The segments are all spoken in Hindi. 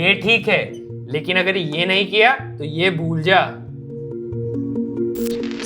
ये ठीक है, लेकिन अगर ये नहीं किया तो ये भूल जा।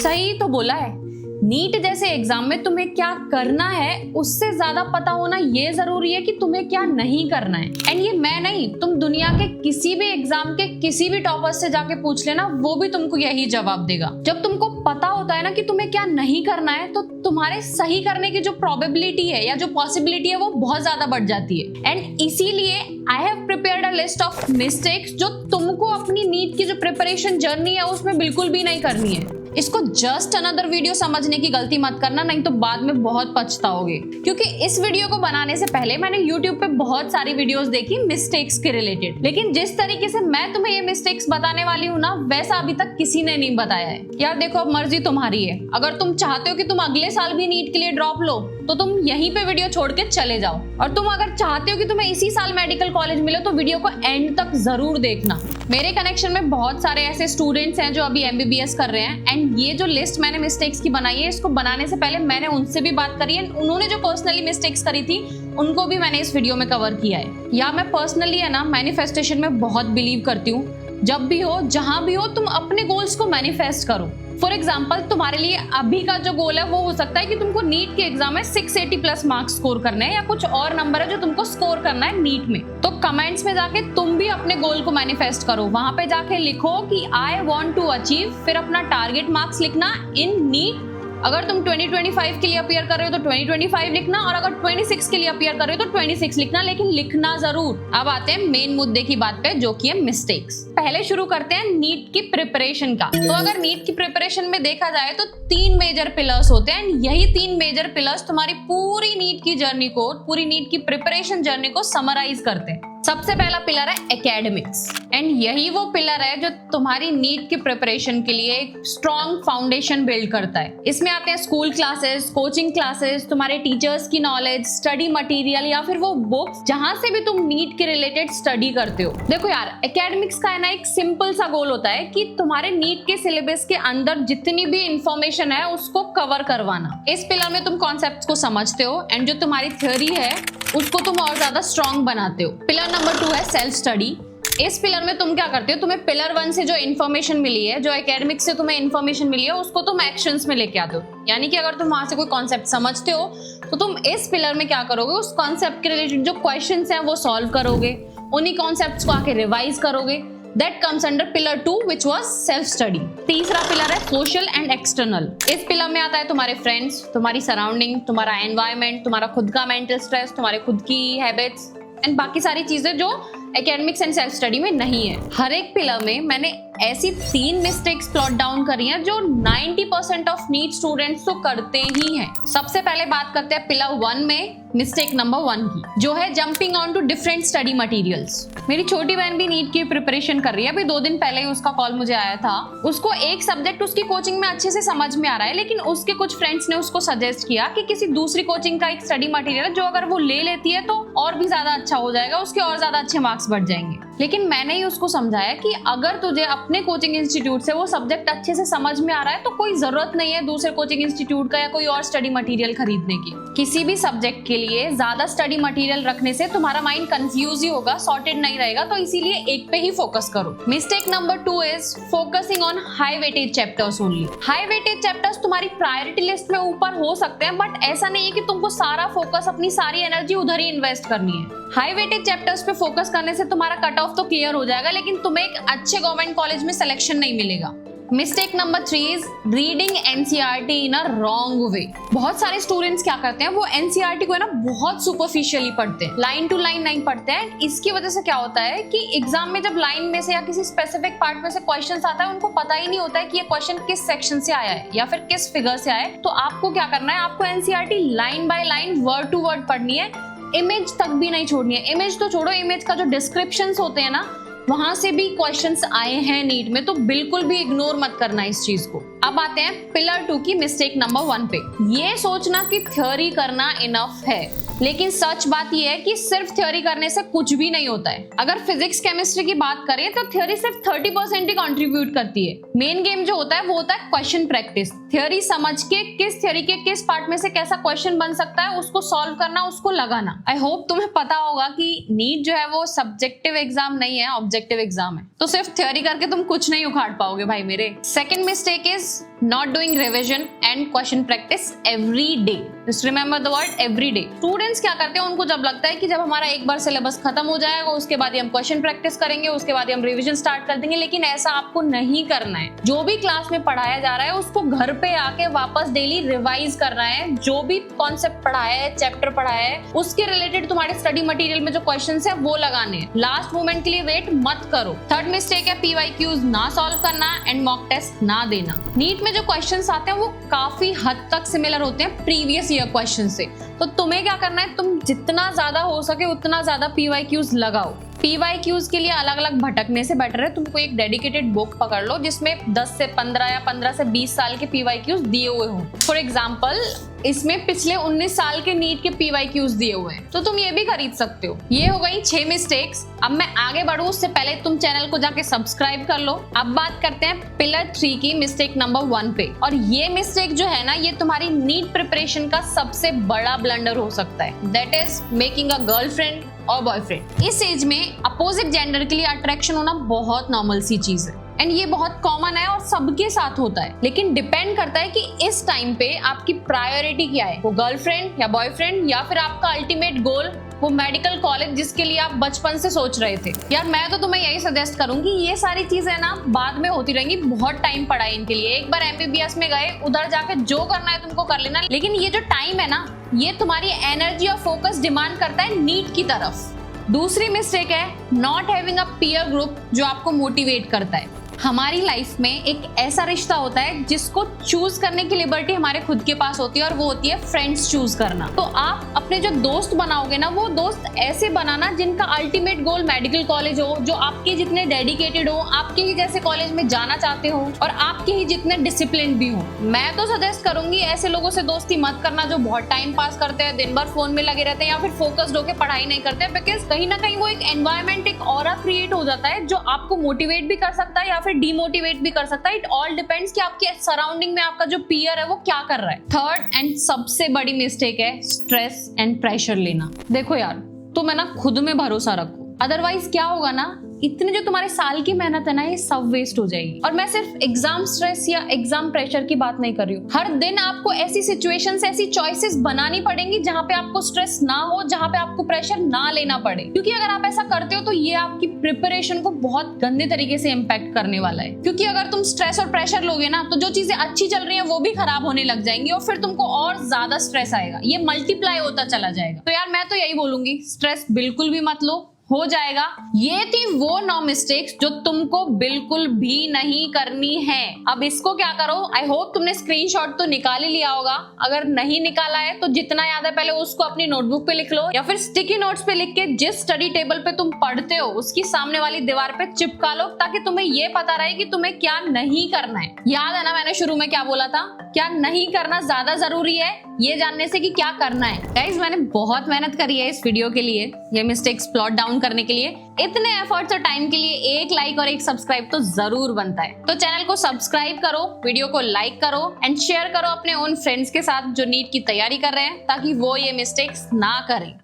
सही तो बोला है। नीट जैसे एग्जाम में तुम्हें क्या करना है उससे ज्यादा पता होना ये जरूरी है कि तुम्हें क्या नहीं करना है। एंड ये मैं नहीं, तुम दुनिया के किसी भी एग्जाम के किसी भी टॉपर से जाके पूछ लेना, वो भी तुमको यही जवाब देगा। जब तुमको पता होता है ना कि तुम्हें क्या नहीं करना है, तो तुम्हारे सही करने की जो प्रोबेबिलिटी है या जो पॉसिबिलिटी है वो बहुत ज्यादा बढ़ जाती है। एंड इसीलिए I have prepared a list of mistakes जो तुमको अपनी नीट की जो प्रिपरेशन जर्नी है उसमें बिल्कुल भी नहीं करनी है। इसको जस्ट अनदर वीडियो समझने की गलती मत करना, नहीं तो बाद में बहुत पछताओगे। क्योंकि इस वीडियो को बनाने से पहले मैंने YouTube पे बहुत सारी वीडियोस देखी मिस्टेक्स के रिलेटेड, लेकिन जिस तरीके से मैं तुम्हें ये मिस्टेक्स बताने वाली हूँ ना, वैसा अभी तक किसी ने नहीं बताया है। यार देखो, अब मर्जी तुम्हारी है। अगर तुम चाहते हो कि तुम अगले साल भी नीट के लिए ड्रॉप लो तो तुम यहीं पे वीडियो छोड़ के चले जाओ, और तुम अगर चाहते हो कि तुम्हें इसी साल मेडिकल कॉलेज मिले तो वीडियो को एंड तक जरूर देखना। मेरे कनेक्शन में बहुत सारे ऐसे स्टूडेंट्स हैं जो अभी MBBS कर रहे हैं, एंड ये जो लिस्ट मैंने मिस्टेक्स की बनाई है, इसको बनाने से पहले मैंने उनसे भी बात करी है। उन्होंने जो पर्सनली मिस्टेक्स करी थी उनको भी मैंने इस वीडियो में कवर किया है। या मैं पर्सनली है ना मैनिफेस्टेशन में बहुत बिलीव करती हूँ। जब भी हो, जहां भी हो, तुम अपने गोल्स को मैनिफेस्ट करो। फॉर एग्जाम्पल, तुम्हारे लिए अभी का जो गोल है वो हो सकता है कि तुमको नीट के एग्जाम में 680 प्लस मार्क्स स्कोर करने हैं, या कुछ और नंबर है जो तुमको स्कोर करना है नीट में। तो कमेंट्स में जाके तुम भी अपने गोल को मैनिफेस्ट करो। वहां पे जाके लिखो कि आई वांट टू अचीव, फिर अपना टारगेट मार्क्स लिखना इन नीट। अगर तुम 2025 के लिए अपीयर कर रहे हो तो 2025 लिखना, और अगर 26 के लिए अपीयर कर रहे हो तो 26 लिखना, लेकिन लिखना जरूर। अब आते हैं मेन मुद्दे की बात पे, जो कि है मिस्टेक्स। पहले शुरू करते हैं नीट की प्रिपरेशन का। तो अगर नीट की प्रिपरेशन में देखा जाए तो 3 मेजर पिलर्स होते हैं, यही 3 मेजर पिलर्स तुम्हारी पूरी नीट की जर्नी को, पूरी नीट की प्रिपरेशन जर्नी को समराइज करते हैं। सबसे पहला पिलर है एकेडमिक्स, एंड यही वो पिलर है जो तुम्हारी नीट की प्रिपरेशन के लिए एक स्ट्रॉन्ग फाउंडेशन बिल्ड करता है। इसमें आते हैं स्कूल क्लासेस, कोचिंग क्लासेस, तुम्हारे टीचर्स की नॉलेज, स्टडी मटेरियल, या फिर वो बुक्स जहां से भी तुम नीट के रिलेटेड स्टडी करते हो। देखो यार, एकेडमिक्स का है ना एक सिंपल सा गोल होता है कि तुम्हारे नीट के सिलेबस के अंदर जितनी भी इंफॉर्मेशन है उसको कवर करवाना। इस पिलर में तुम कॉन्सेप्ट्स को समझते हो, एंड जो तुम्हारी थ्योरी है उसको तुम और ज्यादा स्ट्रॉन्ग बनाते हो। पिलर नंबर 2 है सेल्फ स्टडी। इस पिलर में तुम क्या करते हो, तुम्हें पिलर 1 से जो इन्फॉर्मेशन मिली है, जो एकेडमिक्स से तुम्हें इन्फॉर्मेशन मिली है, उसको तुम एक्शंस में लेके आते हो। यानी कि अगर तुम वहां से कोई कॉन्सेप्ट समझते हो तो तुम इस पिलर में क्या करोगे, उस कॉन्सेप्ट के रिलेटेड जो क्वेश्चंस हैं वो सॉल्व करोगे, उन्हीं कॉन्सेप्ट्स को आके रिवाइज करोगे। That comes under pillar 2, which was self study. तीसरा पिलर है सोशल एंड एक्सटर्नल। इस पिलर में आता है तुम्हारे फ्रेंड्स, तुम्हारी सराउंडिंग, तुम्हारा एनवायरमेंट, तुम्हारा खुद का मेंटल स्ट्रेस, तुम्हारे खुद की हैबिट्स, एंड बाकी सारी चीजें जो एकेडमिक्स एंड सेल्फ स्टडी में नहीं है। हर एक पिलर में मैंने ऐसी 3 मिस्टेक्स प्लॉट डाउन करी हैं जो 90% ऑफ नीट स्टूडेंट्स तो करते ही हैं। सबसे पहले बात करते हैं पिलर 1 में मिस्टेक नंबर 1 की, जो है jumping on to different study materials. मेरी छोटी बहन भी नीट की प्रिपरेशन कर रही है। अभी 2 दिन पहले ही उसका कॉल मुझे आया था। उसको एक सब्जेक्ट उसकी कोचिंग में अच्छे से समझ में आ रहा है, लेकिन उसके कुछ फ्रेंड्स ने उसको सजेस्ट किया कि किसी दूसरी कोचिंग का एक स्टडी मटेरियल जो अगर वो ले लेती है तो और भी ज्यादा अच्छा हो जाएगा, उसके और ज्यादा अच्छे मार्क्स बढ़ जाएंगे। लेकिन मैंने ही उसको समझाया कि अगर तुझे अपने कोचिंग इंस्टीट्यूट से वो सब्जेक्ट अच्छे से समझ में आ रहा है तो कोई जरूरत नहीं है दूसरे कोचिंग इंस्टीट्यूट का या कोई और स्टडी मटेरियल खरीदने की। किसी भी सब्जेक्ट के लिए ज्यादा स्टडी मटेरियल रखने से तुम्हारा माइंड कंफ्यूज ही होगा, सॉर्टेड नहीं रहेगा, तो इसीलिए एक पे ही फोकस करो। Mistake number 2 is focusing on high weightage chapters only. High weightage chapters तुम्हारी प्रायोरिटी लिस्ट में ऊपर हो सकते हैं, बट ऐसा नहीं है कि तुमको सारा फोकस, अपनी सारी एनर्जी उधर ही इन्वेस्ट करनी है। हाई वेटेज चैप्टर्स पे फोकस करने से तुम्हारा कट ऑफ तो क्लियर हो जाएगा, लेकिन तुम्हें एक अच्छे गवर्नमेंट कॉलेज में सिलेक्शन नहीं मिलेगा। Mistake number 3 is reading NCERT in a wrong way. बहुत सारे स्टूडेंट्स क्या करते हैं, वो एनसीईआरटी को है ना बहुत सुपरफिशियली पढ़ते हैं, लाइन टू लाइन नहीं पढ़ते हैं। इसकी वजह से क्या होता है कि एग्जाम में जब लाइन में से या किसी स्पेसिफिक पार्ट में से क्वेश्चन आता है, उनको पता ही नहीं होता है कि ये क्वेश्चन किस सेक्शन से आया है या फिर किस फिगर से आया है। तो आपको क्या करना है, आपको NCERT line by line, word to word पढ़नी है, इमेज तक भी नहीं छोड़नी है। इमेज तो छोड़ो, इमेज का जो डिस्क्रिप्शंस होते हैं ना, वहां से भी क्वेश्चंस आए हैं नीट में, तो बिल्कुल भी इग्नोर मत करना इस चीज को। अब आते हैं पिलर 2 की मिस्टेक नंबर 1 पे। ये सोचना कि थ्योरी करना इनफ है। लेकिन सच बात यह है कि सिर्फ थ्योरी करने से कुछ भी नहीं होता है। अगर फिजिक्स केमिस्ट्री की बात करें तो थ्योरी सिर्फ 30% ही कंट्रीब्यूट करती है। मेन गेम जो होता है वो होता है क्वेश्चन प्रैक्टिस। थ्योरी समझ के किस थ्योरी के किस पार्ट में से कैसा क्वेश्चन बन सकता है उसको सॉल्व करना, उसको लगाना। आई होप तुम्हें पता होगा कि नीट जो है वो सब्जेक्टिव एग्जाम नहीं है, ऑब्जेक्टिव एग्जाम है। तो सिर्फ थ्योरी करके तुम कुछ नहीं उखाड़ पाओगे भाई मेरे। Second mistake is not doing revision and question practice every day. Just remember the word every day. Students क्या करते हैं, उनको जब लगता है कि जब हमारा एक बार सिलेबस खत्म हो जाएगा उसके बाद ही हम क्वेश्चन प्रैक्टिस करेंगे, उसके बाद ही हम रिवीजन स्टार्ट कर देंगे, लेकिन ऐसा आपको नहीं करना है। जो भी क्लास में पढ़ाया जा रहा है उसको घर पे आके वापस डेली रिवाइज करना है। जो भी कॉन्सेप्ट पढ़ाया है, चैप्टर पढ़ाया है, उसके रिलेटेड तुम्हारे स्टडी मटेरियल में जो क्वेश्चंस है वो लगाने हैं। लास्ट मोमेंट के लिए वेट मत करो। थर्ड मिस्टेक है PYQs ना सॉल्व करना एंड मॉक टेस्ट ना देना। नीट में जो क्वेश्चंस आते हैं वो काफी हद तक सिमिलर होते हैं प्रीवियस ईयर क्वेश्चन से। तो तुम्हें क्या करना है, तुम जितना ज्यादा हो सके उतना ज्यादा PYQs लगाओ। PYQs के लिए अलग अलग भटकने से बेटर है तुमको एक डेडिकेटेड बुक पकड़ लो जिसमें 10 से 15 या 15 से 20 साल के PYQs दिए हुए हों। फॉर एग्जाम्पल इसमें पिछले 19 साल के नीट के PYQs दिए हुए हैं, तो तुम ये भी खरीद सकते हो। ये हो गई 6 मिस्टेक्स। अब मैं आगे बढ़ूं उससे पहले तुम चैनल को जाके सब्सक्राइब कर लो। अब बात करते हैं पिलर 3 की, मिस्टेक नंबर 1 पे। और ये मिस्टेक जो है ना, ये तुम्हारी नीट प्रिपरेशन का सबसे बड़ा ब्लंडर हो सकता है। That is making a girlfriend और बॉयफ्रेंड। इस एज में अपोजिट जेंडर के लिए अट्रैक्शन होना बहुत नॉर्मल सी चीज है एंड ये बहुत कॉमन है और सबके साथ होता है। लेकिन डिपेंड करता है कि इस टाइम पे आपकी प्रायोरिटी क्या है, वो गर्लफ्रेंड या बॉयफ्रेंड या फिर आपका अल्टीमेट गोल वो मेडिकल कॉलेज जिसके लिए आप बचपन से सोच रहे थे। यार मैं तो तुम्हें यही सजेस्ट करूंगी, ये सारी चीजें ना बाद में होती रहेंगी, बहुत टाइम पड़ा है इनके लिए। एक बार MBBS में गए, उधर जाके जो करना है तुमको कर लेना, लेकिन ये जो टाइम है ना, ये तुम्हारी एनर्जी और फोकस डिमांड करता है नीट की तरफ। दूसरी मिस्टेक है not having a peer group जो आपको मोटिवेट करता है। हमारी लाइफ में एक ऐसा रिश्ता होता है जिसको चूज करने की लिबर्टी हमारे खुद के पास होती है और वो होती है फ्रेंड्स चूज करना। तो आप अपने जो दोस्त बनाओगे ना, वो दोस्त ऐसे बनाना जिनका अल्टीमेट गोल मेडिकल कॉलेज हो, जो आपके जितने डेडिकेटेड हो, आपके ही जैसे कॉलेज में जाना चाहते हो और आपके ही जितने डिसिप्लिन भी हो। मैं तो सजेस्ट करूंगी ऐसे लोगों से दोस्ती मत करना जो बहुत टाइम पास करते हैं, दिन भर फोन में लगे रहते हैं या फिर फोकस्ड होकर पढ़ाई नहीं करते, बिकॉज कहीं ना कहीं वो एक एनवायरमेंट, एक ऑरा क्रिएट हो जाता है जो आपको मोटिवेट भी कर सकता है या फिर डीमोटिवेट भी कर सकता है। इट ऑल डिपेंड्स कि आपके सराउंडिंग में आपका जो पीयर है वो क्या कर रहा है। थर्ड एंड सबसे बड़ी मिस्टेक है स्ट्रेस एंड प्रेशर लेना। देखो यार, तुम है ना खुद में भरोसा रखो, अदरवाइज क्या होगा ना, इतने जो तुम्हारे साल की मेहनत है ना, ये सब वेस्ट हो जाएगी। और मैं सिर्फ एग्जाम स्ट्रेस या एग्जाम प्रेशर की बात नहीं कर रही हूँ। हर दिन आपको ऐसी सिचुएशंस, ऐसी चॉइसेस बनानी पड़ेंगी जहाँ पे आपको स्ट्रेस ना हो, जहाँ पे आपको प्रेशर ना लेना पड़े। क्योंकि अगर आप ऐसा करते हो तो ये आपकी प्रिपरेशन को बहुत गंदे तरीके से इम्पैक्ट करने वाला है। क्योंकि अगर तुम स्ट्रेस और प्रेशर लोगे ना, तो जो चीजें अच्छी चल रही है वो भी खराब होने लग जाएंगी और फिर तुमको और ज्यादा स्ट्रेस आएगा, ये मल्टीप्लाई होता चला जाएगा। तो यार मैं तो यही बोलूंगी, स्ट्रेस बिल्कुल भी मत लो, हो जाएगा। ये थी वो 9 मिस्टेक्स जो तुमको बिल्कुल भी नहीं करनी है। अब इसको क्या करो, आई होप तुमने स्क्रीनशॉट तो निकाल ही लिया होगा। अगर नहीं निकाला है तो जितना याद है पहले उसको अपनी नोटबुक पे लिख लो या फिर स्टिकी नोट्स पे लिख के जिस स्टडी टेबल पे तुम पढ़ते हो उसकी सामने वाली दीवार पे चिपका लो, ताकि तुम्हें ये पता रहे कि तुम्हें क्या नहीं करना है। याद है ना मैंने शुरू में क्या बोला था, क्या नहीं करना ज्यादा जरूरी है ये जानने से कि क्या करना है। गाइस मैंने बहुत मेहनत करी है इस वीडियो के लिए, ये मिस्टेक्स प्लॉट डाउन करने के लिए। इतने एफर्ट्स और टाइम के लिए एक लाइक और एक सब्सक्राइब तो जरूर बनता है। तो चैनल को सब्सक्राइब करो, वीडियो को लाइक करो एंड शेयर करो अपने उन फ्रेंड्स के साथ जो नीट की तैयारी कर रहे हैं, ताकि वो ये मिस्टेक्स ना करें।